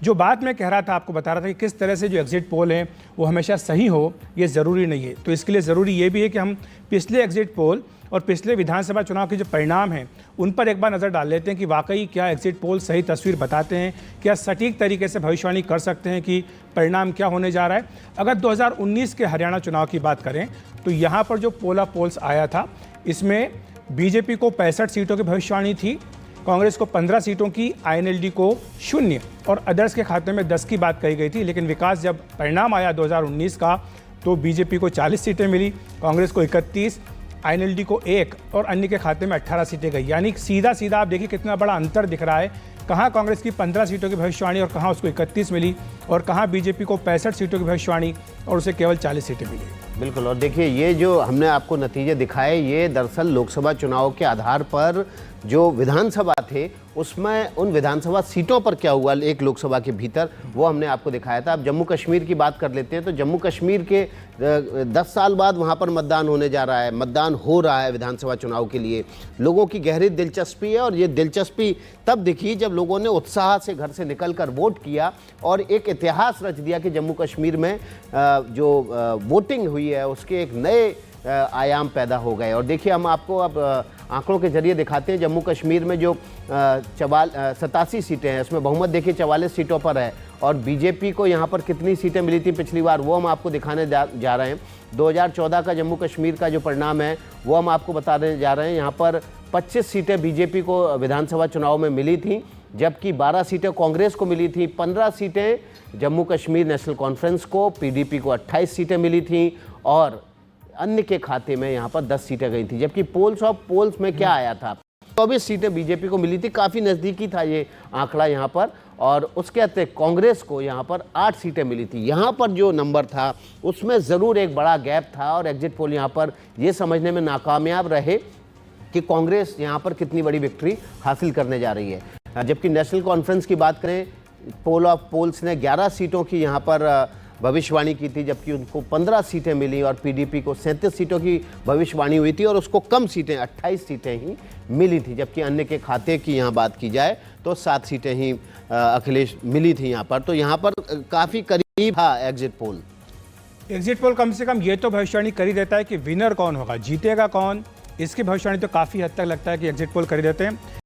जो बात मैं कह रहा था, आपको बता रहा था कि किस तरह से जो एग्जिट पोल हैं वो हमेशा सही हो, ये ज़रूरी नहीं है। तो इसके लिए ज़रूरी ये भी है कि हम पिछले एग्जिट पोल और पिछले विधानसभा चुनाव के जो परिणाम हैं उन पर एक बार नज़र डाल लेते हैं कि वाकई क्या एग्जिट पोल सही तस्वीर बताते हैं, क्या सटीक तरीके से भविष्यवाणी कर सकते हैं कि परिणाम क्या होने जा रहा है। अगर 2019 के हरियाणा चुनाव की बात करें तो यहाँ पर जो पोल ऑफ पोल्स आया था, इसमें बीजेपी को 65 सीटों की भविष्यवाणी थी, कांग्रेस को 15 सीटों की, आईएनएलडी को 0 और अदर्स के खाते में 10 की बात कही गई थी। लेकिन विकास जब परिणाम आया 2019 का तो बीजेपी को 40 सीटें मिली, कांग्रेस को 31, आईएनएलडी को 1 और अन्य के खाते में 18 सीटें गई। यानी सीधा सीधा आप देखिए कितना बड़ा अंतर दिख रहा है, कहाँ कांग्रेस की 15 सीटों की भविष्यवाणी और कहाँ उसको 31 मिली, और कहाँ बीजेपी को 65 सीटों की भविष्यवाणी और उसे केवल 40 सीटें मिली। बिल्कुल। और देखिए, ये जो हमने आपको नतीजे दिखाए, ये दरअसल लोकसभा चुनाव के आधार पर जो विधानसभा थे उसमें उन विधानसभा सीटों पर क्या हुआ एक लोकसभा के भीतर, वो हमने आपको दिखाया था। अब जम्मू कश्मीर की बात कर लेते हैं तो जम्मू कश्मीर के 10 साल बाद वहाँ पर मतदान होने जा रहा है, मतदान हो रहा है विधानसभा चुनाव के लिए। लोगों की गहरी दिलचस्पी है और ये दिलचस्पी तब दिखी जब लोगों ने उत्साह से घर से निकलकर वोट किया और एक इतिहास रच दिया कि जम्मू कश्मीर में जो वोटिंग हुई है उसके एक नए आयाम पैदा हो गए। और देखिए, हम आपको अब आंकड़ों के जरिए दिखाते हैं जम्मू कश्मीर में जो 87 सीटें हैं, उसमें बहुमत देखिए 44 सीटों पर है। और बीजेपी को यहाँ पर कितनी सीटें मिली थी पिछली बार, वो हम आपको दिखाने जा रहे हैं। 2014 का जम्मू कश्मीर का जो परिणाम है वो हम आपको बताने जा रहे हैं। यहाँ पर 25 सीटें बीजेपी को विधानसभा चुनाव में मिली थी, जबकि 12 सीटें कांग्रेस को मिली थी, 15 सीटें जम्मू कश्मीर नेशनल कॉन्फ्रेंस को, पीडीपी को 28 सीटें मिली थी और अन्य के खाते में यहाँ पर 10 सीटें गई थी। जबकि पोल्स ऑफ पोल्स में क्या आया था, 24 सीटें बीजेपी को मिली थी, काफ़ी नज़दीकी था ये आंकड़ा यहाँ पर। और उसके अतिरिक्त कांग्रेस को यहाँ पर 8 सीटें मिली थी। यहाँ पर जो नंबर था उसमें ज़रूर एक बड़ा गैप था और एग्जिट पोल यहाँ पर ये समझने में नाकामयाब रहे कि कांग्रेस यहाँ पर कितनी बड़ी विक्ट्री हासिल करने जा रही है। जबकि नेशनल कॉन्फ्रेंस की बात करें, पोल ऑफ पोल्स ने 11 सीटों की यहाँ पर भविष्यवाणी की थी, जबकि उनको 15 सीटें मिली और पीडीपी को 37 सीटों की भविष्यवाणी हुई थी और उसको कम सीटें 28 सीटें ही मिली थी। जबकि अन्य के खाते की यहाँ बात की जाए तो 7 सीटें ही अखिलेश मिली थी यहाँ पर। तो यहाँ पर काफ़ी करीब था एग्जिट पोल। एग्जिट पोल कम से कम ये तो भविष्यवाणी कर ही देता है कि विनर कौन होगा, जीतेगा कौन, इसकी भविष्यवाणी तो काफ़ी हद तक लगता है कि एग्जिट पोल कर ही देते हैं।